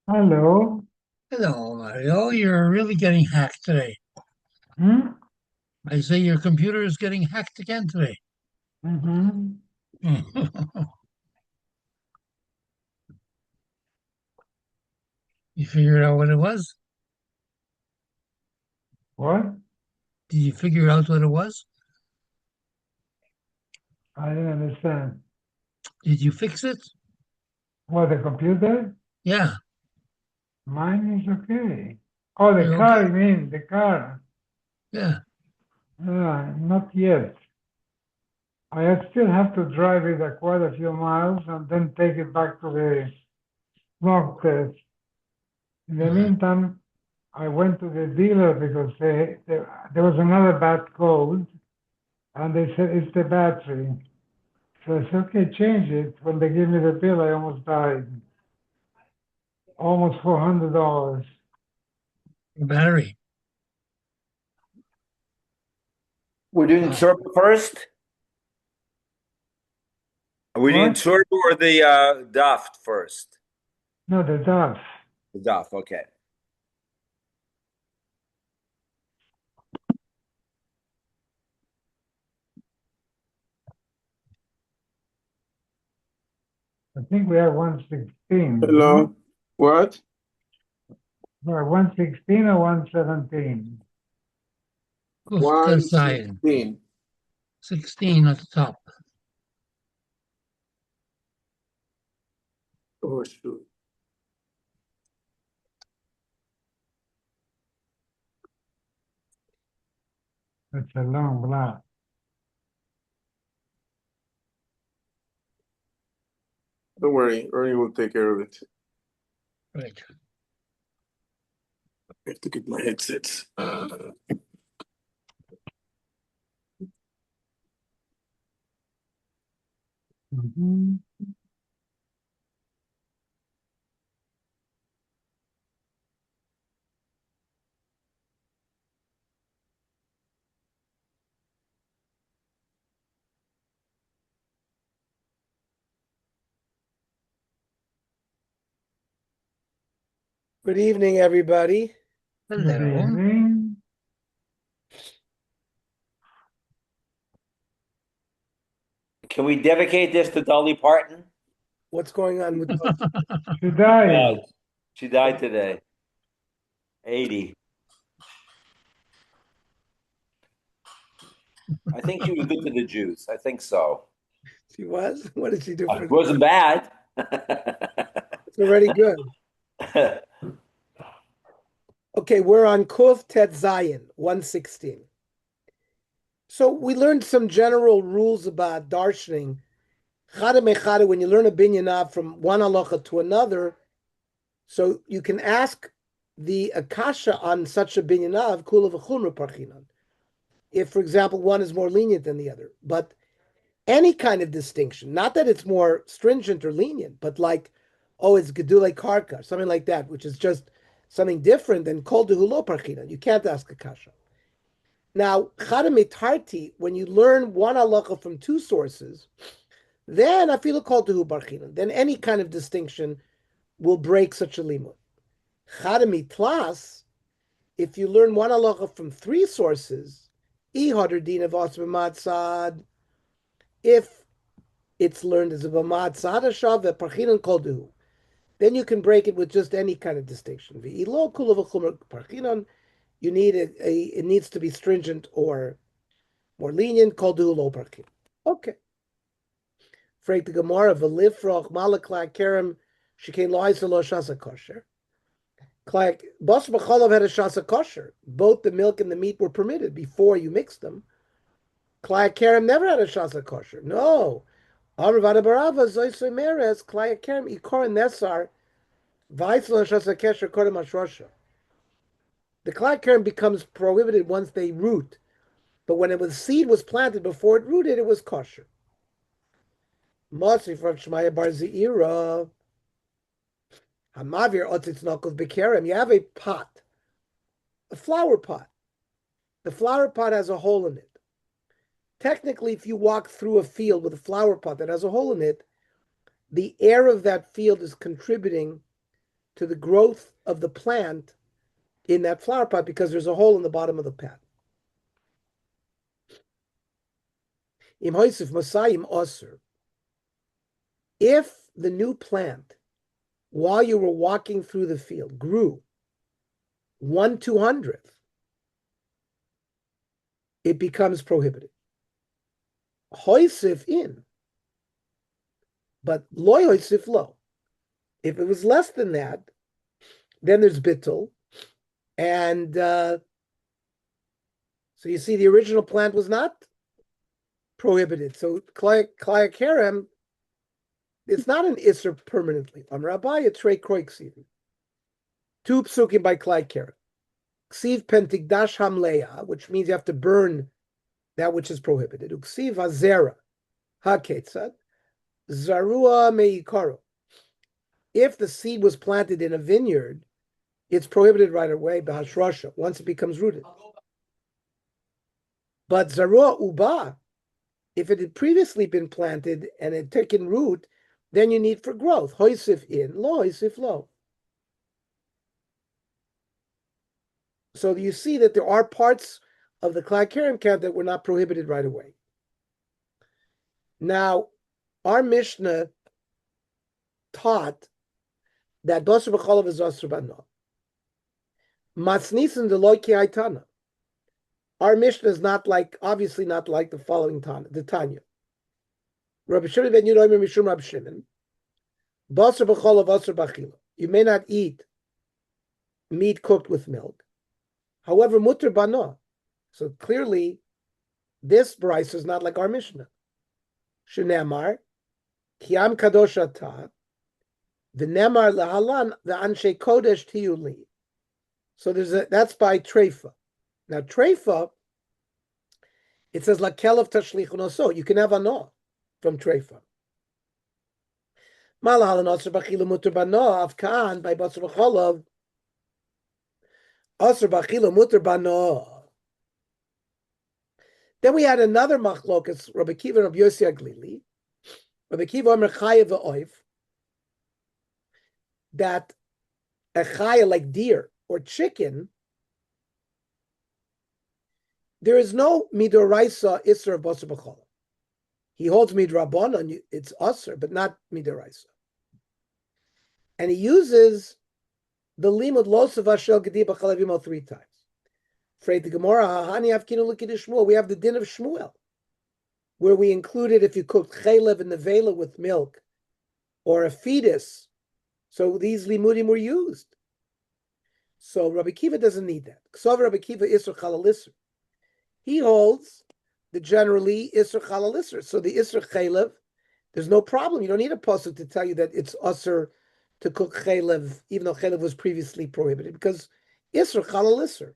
Hello. Hello, Mario. You're really getting hacked today. Hmm? I say your computer is getting hacked again today. Mm-hmm. You figured out what it was? What? Did you figure out what it was? I didn't understand. Did you fix it? What, the computer? Yeah, Mine is okay. Oh, the you're car, okay. you mean, the car. Yeah. Not yet. Still have to drive it quite a few miles and then take it back to the smoke test. In the Uh, meantime, I went to the dealer because there was another bad code, and they said it's the battery. So I said, okay, change it. When they gave me the bill, I almost died. Almost $400. the battery. We're doing Wow. Serba first? Are we doing What? Serba or the Daf first? No, the Daf. The Daf, okay. I think we have 116, no? Hello. What? Or 116 or 117? Zion. 116. 16 at the top. Oh, shoot. That's a long block. Don't worry. Ernie will take care of it. Right. I have to get my headsets. Mhm. Good evening, everybody. Good Hello. evening. Can we dedicate this to Dolly Parton? What's going on with She She died. died. She died today. 80. I think she was good to the Jews. I think so. she was? What did she do for It them? wasn't bad. It's already good. Okay, we're on Kuf Tet Zion, 116. So we learned some general rules about darshaning. Chada mechada, when you learn a binyanav from one halacha to another, so you can ask the akasha on such a binyanav, kula v'chumra parchinan. If, for example, one is more lenient than the other. But any kind of distinction, not that it's more stringent or lenient, but like, oh, it's gedule karka, something like that, which is just something different than kol dehulo parchina. You can't ask a kasha. Now, chadamitarti, when you learn one halacha from two sources, then I feel called dehu parchina. Then any kind of distinction will break such a limud. Chadamitlas, if you learn one halacha from three sources, ihadr din of asbamatzad, if it's learned as a bamad sadashav parchinan kolduhu. Then you can break it with just any kind of distinction. Ve'ilo kulav parchinan. You need it needs to be stringent or more lenient. Kolduhu lo parchin. Okay. Freik the Gemara v'lifroch malaklak kerem shekain lo'isalo shasa kosher. Klak bas b'chalav had a shasa kosher. Both the milk and the meat were permitted before you mixed them. Klak kerem never had a shasa kosher. No. Arvada barava zoyse meres klak kerem ikor nesar. The cloud kernel becomes prohibited once they root, but when it was seed was planted before it rooted, it was kosher. Mosri from Shmaya Bar Zeira, Hamavir Otzitznokov Bekerem. You have a pot, a flower pot. The flower pot has a hole in it. Technically, if you walk through a field with a flower pot that has a hole in it, the air of that field is contributing to the growth of the plant in that flower pot because there's a hole in the bottom of the pot. Im hoisif masayim osir. If the new plant, while you were walking through the field, grew 1/200th, it becomes prohibited. Hoisif in, but loy hoisif lo. If it was less than that, then there's bittul, and so you see the original plant was not prohibited. So klaya kerem, it's not an isser permanently. Amrabai a trey kroiksiv. 2 psukim by klaya kerem. Ksiv pentigdash hamleya, which means you have to burn that which is prohibited. Uksiv hazera haketzad zarua meikaro. If the seed was planted in a vineyard, it's prohibited right away, bahashrasha, once it becomes rooted. But zarua uba, if it had previously been planted and had taken root, then you need for growth. Hoisif in, lo, hoisif lo. So you see that there are parts of the klai kerem count that were not prohibited right away. Now, our Mishnah taught that basar b'cholav is asur b'no. Matznisin deloy ki aitana. Our Mishnah is not like, obviously not like the following Tana, the Tanya. Rabbi Shimon ben Yehuda Omer mishum Rabbi Shimon, basar b'cholav asur b'achila. You may not eat meat cooked with milk. However, mutter bano. So clearly, this brisa is not like our Mishnah. Shenemar, kiam kadosh ata, v'nemar lehalan v'anshe kodesh tiyuli. So that's by Treifa. Now Treifa, it says lakelav tashlichun oso. You can have ano from Treifa. Malahalan asur b'achila mutter bano avkan by basar b'cholav. Asur b'achila mutter bano. Then we had another machlokas, Rabbi Kiva and Rabbi Yossi Aglili. Rabbi Kiva Omer chaya v'oif, that a chaya like deer or chicken, there is no midoraisa isser of basar b'cholah. He holds midrabanan, it's usser, but not midoraisa. And he uses the limud losav ashel gedi b'chalavimo 3 times. Afraid the Gemara, Hahani Avkinu L'Kiddush Shmuel. We have the din of Shmuel, where we included if you cooked chaylev and nevela with milk, or a fetus. So these limudim were used. So Rabbi Kiva doesn't need that. Ksav Rabbi Kiva Isser Chalalisr. He holds that generally Isser Chalalisr. So the Isser chaylev, there's no problem. You don't need a pasuk to tell you that it's usser to cook chaylev, even though chaylev was previously prohibited, because Isser Chalalisr.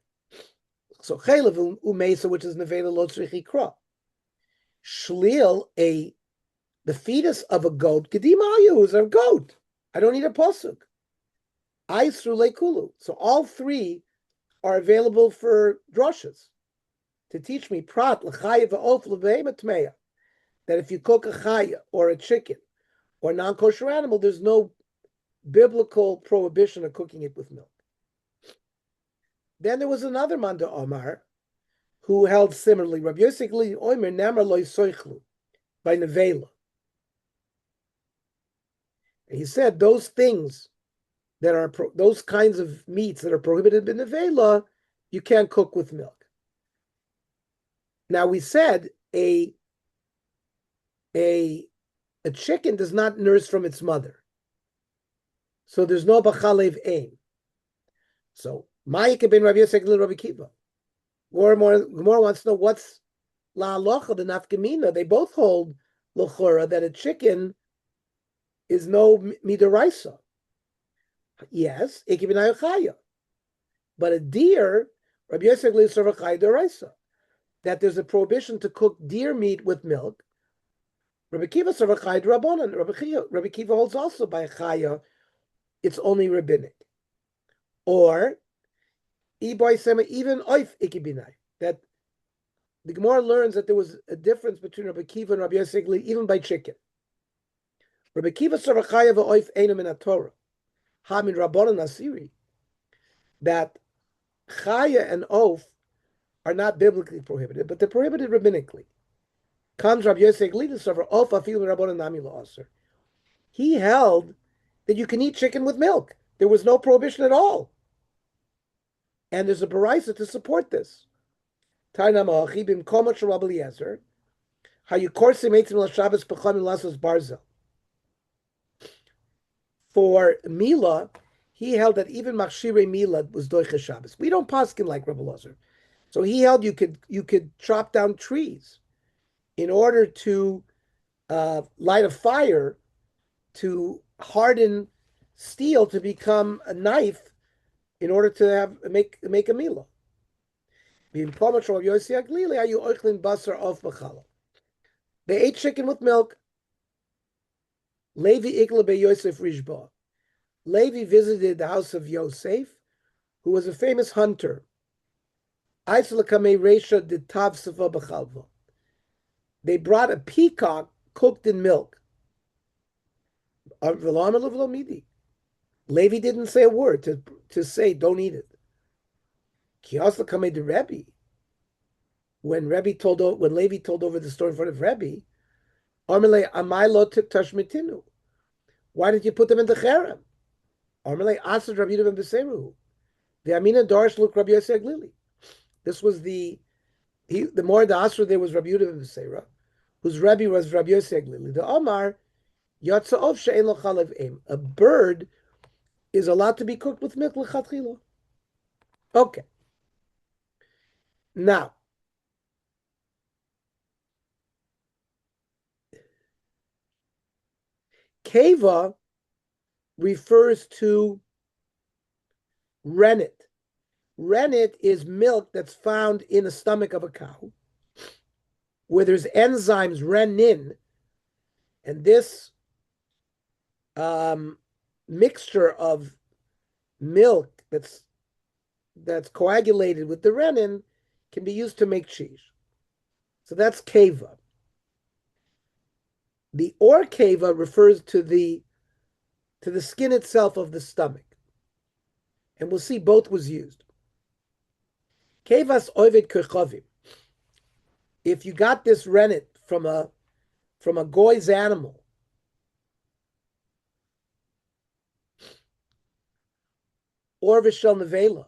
So chaylev umesa, which is nevela lo tzrich ikra. Shlil, the fetus of a goat, gedimayu is a goat. I don't need a pasuk. Aisru lekulu. So all 3 are available for drushes to teach me prat l'chaya v'of l'behemet tmeya, that if you cook a chaya or a chicken or non-kosher animal, there's no biblical prohibition of cooking it with milk. Then there was another Manda Omar who held similarly. Rabbi Yosef Omer Namar Loi Soichlu by Nevela. He said those things that are those kinds of meats that are prohibited by Nevela, you can't cook with milk. Now we said a chicken does not nurse from its mother, so there's no bachalev aim. So Ma'ika ben Rabbi Yosef Rabbi Kiva. Gemara wants to know what's la halacha, the nafkamina. They both hold l'chora that a chicken is no midaraisa. Yes, ikibinayu chaya, but a deer, Rabbi Yosef l'sarvachai deraisa, that there's a prohibition to cook deer meat with milk. Rabbi Kiva sarvachai drabonan. Rabbi Kiva holds also by chaya, it's only rabbinic, or even oif ikibinai, that the Gemara learns that there was a difference between Rabbi Kiva and Rabbi Yosef even by chicken. Rabbi Kiva sarachaya v'oif einam in Torah. Hamid Rabbanan Asiri, that chaya and oath are not biblically prohibited, but they're prohibited rabbinically. Comes Rabbi Yosef Glidus over oath afil Rabbanan nami la'aser. He held that you can eat chicken with milk. There was no prohibition at all. And there's a baraisa to support this. Taina ma'achi bim komat shel Rabbi Eliezer, hayukorsim eitzim l'Shabbos p'chamim lasos barzel. For Mila, he held that even Machshirei Mila was Doiche Shabbos. We don't paskin like Rabbi Elazar. So he held you could chop down trees in order to light a fire to harden steel to become a knife in order to make a Mila. They ate chicken with milk. Levi Ikla be Yosef Rishba. Levi visited the house of Yosef, who was a famous hunter. They brought a peacock cooked in milk. Levi didn't say a word to say don't eat it. When Levi told over the story in front of Rebbe, why did you put them in the cherem? This was the more the Asr there was Rabbi Yehuda ben Beseira, whose Rebbe was Rabbi Yosef Glili. The Omar Yatza'ov she'en lo chalev em. A bird is allowed to be cooked with milk l'chatchila. Okay. Now, keva refers to rennet. Rennet is milk that's found in the stomach of a cow, where there's enzymes renin, and this mixture of milk that's coagulated with the renin can be used to make cheese. So that's keva. The or keva refers to the skin itself of the stomach, and we'll see both was used. Kevas oived kirchovim. If you got this rennet from a goy's animal, or vishel nevela,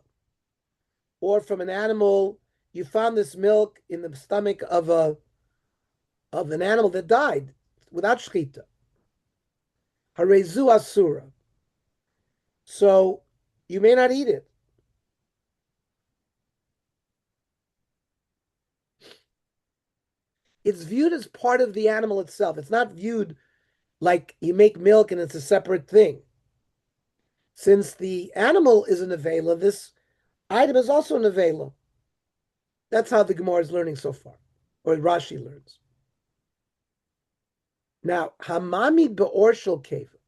or from an animal, you found this milk in the stomach of an animal that died without shchita. Harezu asura. So you may not eat it. It's viewed as part of the animal itself. It's not viewed like you make milk and it's a separate thing. Since the animal is a nevela, this item is also a nevela. That's how the Gemara is learning so far, or Rashi learns. Now, hamami be'orshel keva.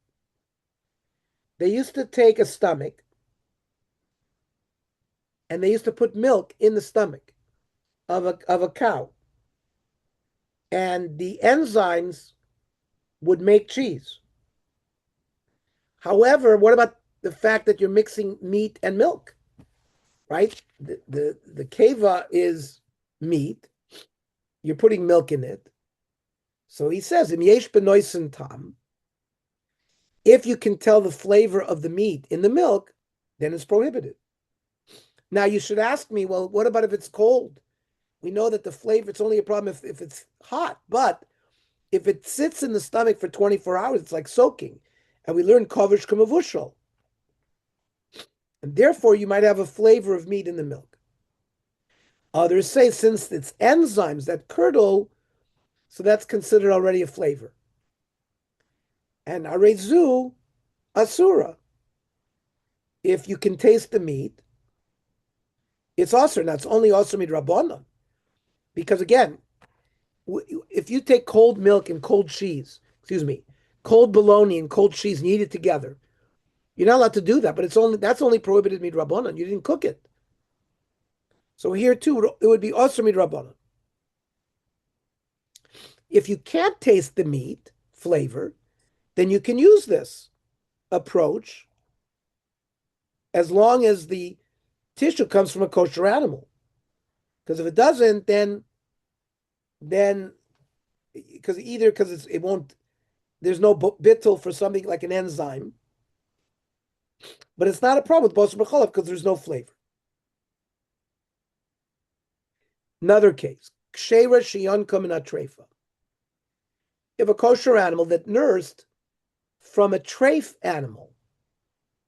They used to take a stomach and they used to put milk in the stomach of a cow. And the enzymes would make cheese. However, what about the fact that you're mixing meat and milk? Right? The keva is meat. You're putting milk in it. So he says, "Im yesh benoisen tam." If you can tell the flavor of the meat in the milk, then it's prohibited. Now you should ask me, well, what about if it's cold? We know that the flavor, it's only a problem if it's hot, but if it sits in the stomach for 24 hours, it's like soaking. And we learn kovish kamavushal. And therefore, you might have a flavor of meat in the milk. Others say since it's enzymes that curdle, so that's considered already a flavor. And arezu asura. If you can taste the meat, it's also, now it's only also midrabanan. Because again, if you take cold milk and cold cheese, cold bologna and cold cheese and you eat it together, you're not allowed to do that, but that's only prohibited midrabanan. You didn't cook it. So here too, it would be also midrabanan. If you can't taste the meat flavor, then you can use this approach as long as the tissue comes from a kosher animal. Because if it doesn't, then because it won't, there's no bittul for something like an enzyme. But it's not a problem with basar b'chalav because there's no flavor. Another case, ksheira sheyanka min hatreifa. If a kosher animal that nursed from a treif animal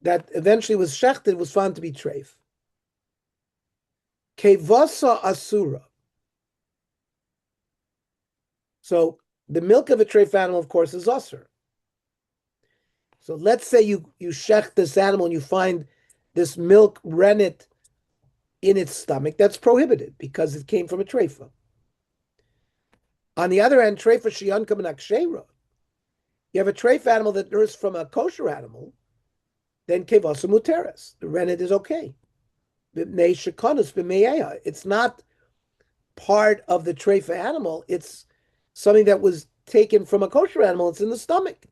that eventually was shechted was found to be treif. Kevasa asura. So the milk of a treif animal, of course, is asur. So let's say you shecht this animal and you find this milk rennet in its stomach. That's prohibited because it came from a treifa. On the other hand, treifa sheyanka min haksheira. You have a treif animal that nursed from a kosher animal, then kevasa muteres. The rennet is okay. It's not part of the treifa animal. It's something that was taken from a kosher animal. It's in the stomach.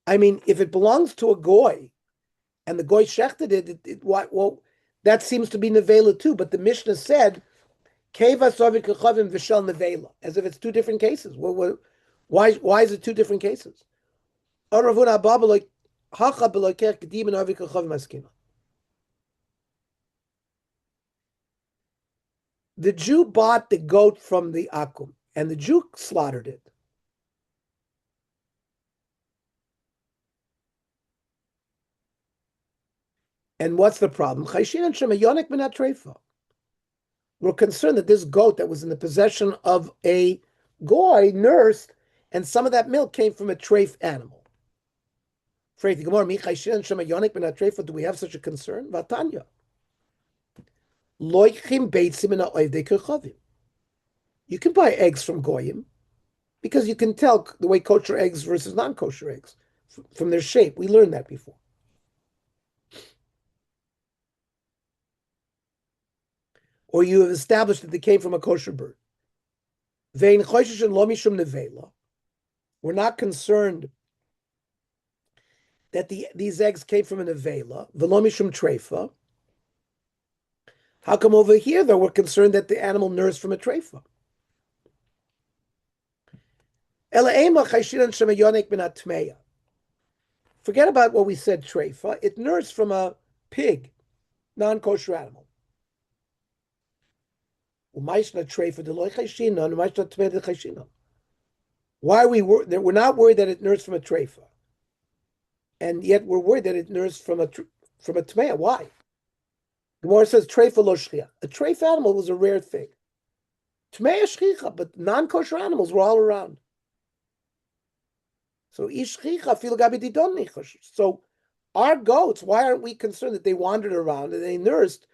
I mean, if it belongs to a goy, and the goy shechted it, well, that seems to be nevela too. But the Mishnah said, "Keva sovik kachavim v'shel nevela," as if it's two different cases. Why is it two different cases? The Jew bought the goat from the akum, and the Jew slaughtered it. And what's the problem? We're concerned that this goat that was in the possession of a goy nursed, and some of that milk came from a treif animal. Do we have such a concern? Vatanya. You can buy eggs from goyim because you can tell the way kosher eggs versus non-kosher eggs from their shape. We learned that before. Or you have established that they came from a kosher bird. We're not concerned that these eggs came from a nevela, velomishum treifa. How come over here, though, we're concerned that the animal nursed from a treifa? Forget about what we said, treifa. It nursed from a pig, non-kosher animal. Why are we're not worried that it nursed from a treifa, and yet we're worried that it nursed from a tmeya? Why? Gemara says treifa lo shchia. A treif animal was a rare thing. Tmeya shchicha, but non-kosher animals were all around. So ishchicha fil gabi didon nichosh. So our goats, why aren't we concerned that they wandered around and they nursed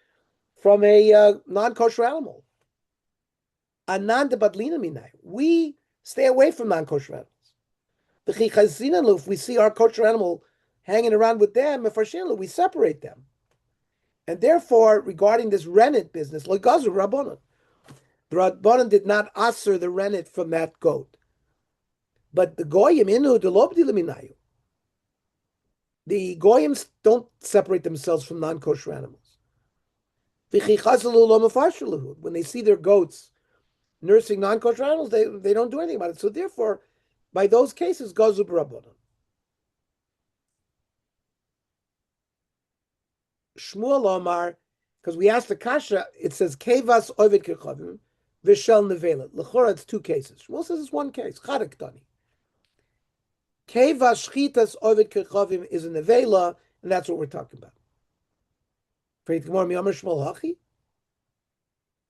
from a non-kosher animal? We stay away from non-kosher animals. If we see our kosher animal hanging around with them, we separate them. And therefore, regarding this rennet business, the Rabbanan did not assur the rennet from that goat. But the goyim the goyim don't separate themselves from non-kosher animals. When they see their goats nursing non-kosher animals, they don't do anything about it. So therefore, by those cases, gazu b'rabbanan. Shmuel Omar, because we asked the kasha, it says kevas ovid kechavim v'shel nevela. L'chora, it's two cases. Shmuel says it's one case. Chadek tani. Kevas shchitas ovid kechavim is a nevela, and that's what we're talking about.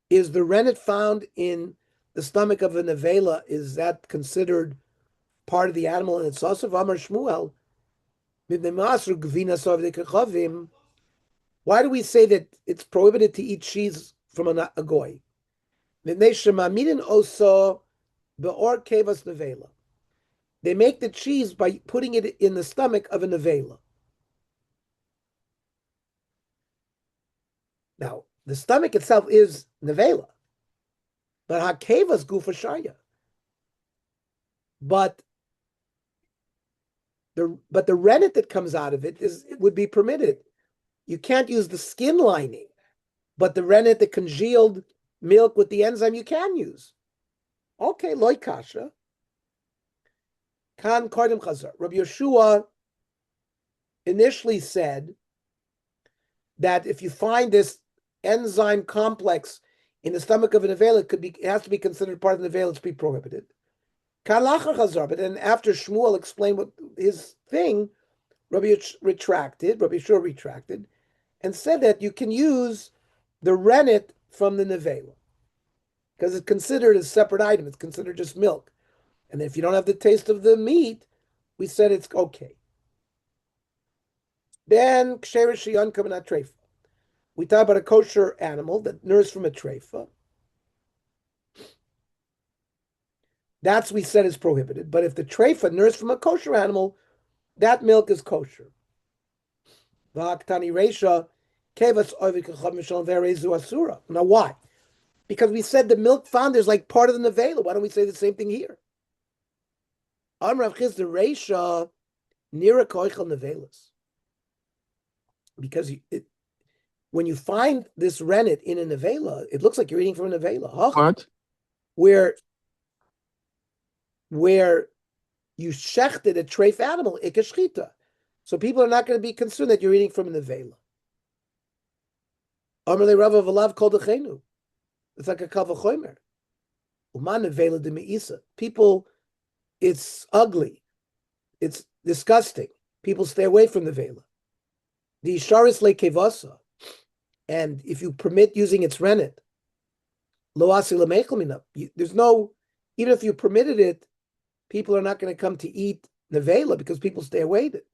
Is the rennet found in the stomach of a nevela, is that considered part of the animal and it's also Amar Shmuel? Why do we say that it's prohibited to eat cheese from a goy? They make the cheese by putting it in the stomach of a nevela. Now, The stomach itself is nevela, but hakevas gufa shaya. But the rennet that comes out of it would be permitted. You can't use the skin lining, but the rennet, the congealed milk with the enzyme, you can use. Okay, loy kasha. Kan kodim chazar. Rabbi Yeshua initially said that if you find this enzyme complex in the stomach of an nevela, it has to be considered part of the nevela to be prohibited. Kan lacher chazar. But then after Shmuel explained what his thing, Rabbi Yeshua retracted, and said that you can use the rennet from the nevela because it's considered a separate item. It's considered just milk. And if you don't have the taste of the meat, we said it's okay. Then ksheresh shiyanka min hatreifa. We talk about a kosher animal that nourished from a treifa. That's we said is prohibited. But if the treifa nourished from a kosher animal, that milk is kosher. V'haktani reisha kevas oivik mishal verezu asura. Now why? Because we said the milk found is like part of the nevela. Why don't we say the same thing here? Amrav Chisda reisha nira koichel nevelas. Because when you find this rennet in a nevela, it looks like you're eating from a nevela. What? Where you shechted a treif animal, ikashchita. So people are not going to be concerned that you're eating from a nevela. Amarle Rava Valav called a chenu. It's like a kavachomer. Uman nevela de meisa. People, it's ugly. It's disgusting. People stay away from the vela. The isharis lekevasa. And if you permit using its rennet, lo asi lemechamina. There's no, even if you permitted it, people are not going to come to eat nevela because people stay away from it.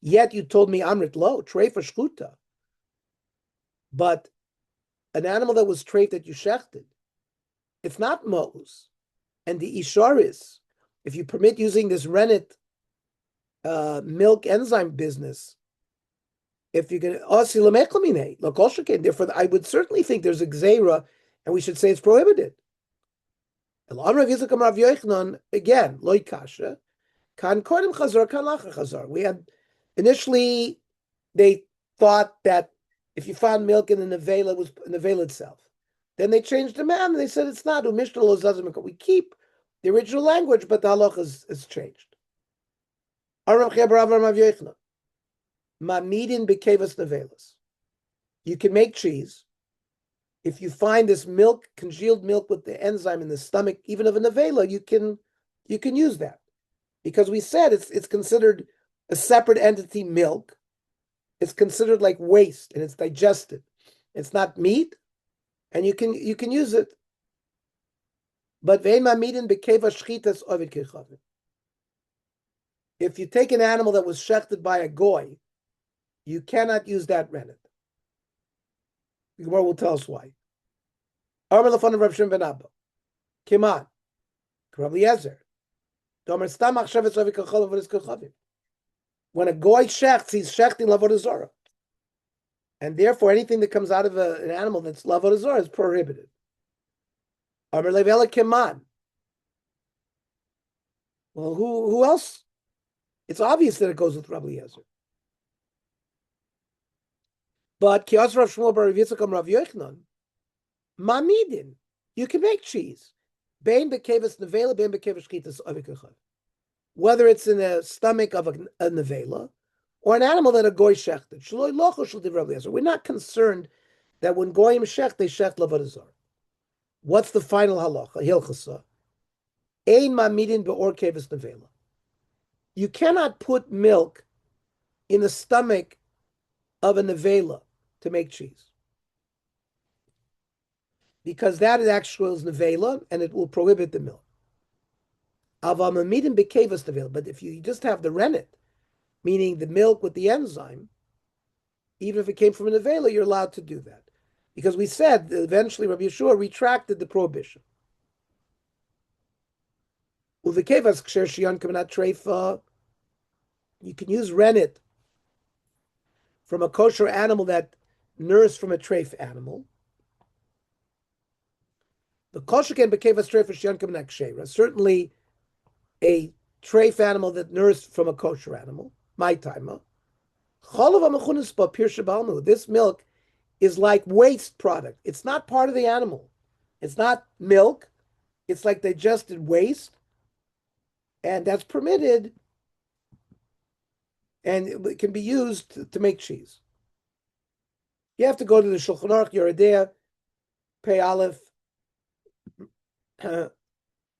Yet you told me amrit lo treifa shkuta. But an animal that was treif that you shechted, it's not mo'us. And the isharis, if you permit using this rennet milk enzyme business, if you can, therefore, I would certainly think there's a gzeira, and we should say it's prohibited. Again, loy kasha, kan kodim chazar, kan lacha chazar. We had initially they thought that if you found milk in the nevela, it was nevela itself. Then they changed the man and they said it's not. We keep the original language, but the halacha is changed. Mamidin bekevas nevelas. You can make cheese if you find this milk, congealed milk with the enzyme in the stomach, even of a nevela. You can use that because we said it's considered a separate entity. Milk, it's considered like waste and it's digested. It's not meat, and you can use it. But vein mamidin bekevas shchitas ovid kechavim. If you take an animal that was shechted by a goy, you cannot use that rennet. The Gemara will tell us why. Amar lefanav Rav Shimon ben Abba. Kiman. Rav Eliezer. Domer stam achshav etzavi kachol avodas kachavim. When a goy shechts, he's shechting lavodah zara. And therefore, anything that comes out of an animal that's lavodah zara is prohibited. Amar levela kiman. Well, who else? It's obvious that it goes with Rav Eliezer. But Kios Rav Shmuel bar Rav Yitzchak Rav Yochanan, mamidin, you can make cheese. Bein bekevas nevela, bein bekevas shchitas avikachav. Whether it's in the stomach of a nevela or an animal that a goy shechted. Shloi locho shel divrei Rav Eliezer. We're not concerned that when goyim shecht, they shecht lavodah zara. What's the final halacha? Hilchasa. Ein mamidin beor kevas nevela. You cannot put milk in the stomach of a nevela to make cheese, because that is actually nevela and it will prohibit the milk. But if you just have the rennet, meaning the milk with the enzyme, even if it came from a nevela, you're allowed to do that, because we said that eventually Rabbi Yeshua retracted the prohibition. You can use rennet from a kosher animal that nourished from a treif animal. The kosher can became a treif shyankim nakshera. Certainly, a treif animal that nourished from a kosher animal. My timer. This milk is like waste product. It's not part of the animal. It's not milk. It's like digested waste. And that's permitted. And it can be used to make cheese. You have to go to the Shulchan Aruch Yeridea, Pei Aleph,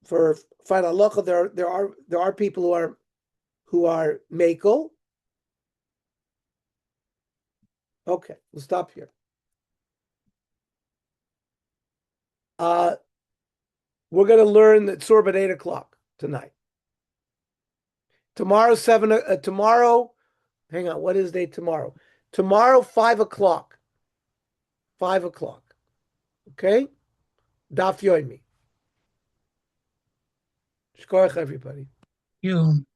for final halacha. There are people who are makel. Okay, we'll stop here. We're going to learn the Tzorah at 8:00 tonight. Tomorrow, tomorrow, hang on, what is day tomorrow? Tomorrow, 5:00. 5:00. Okay? Daf Yomi. Shkoyach, everybody. You.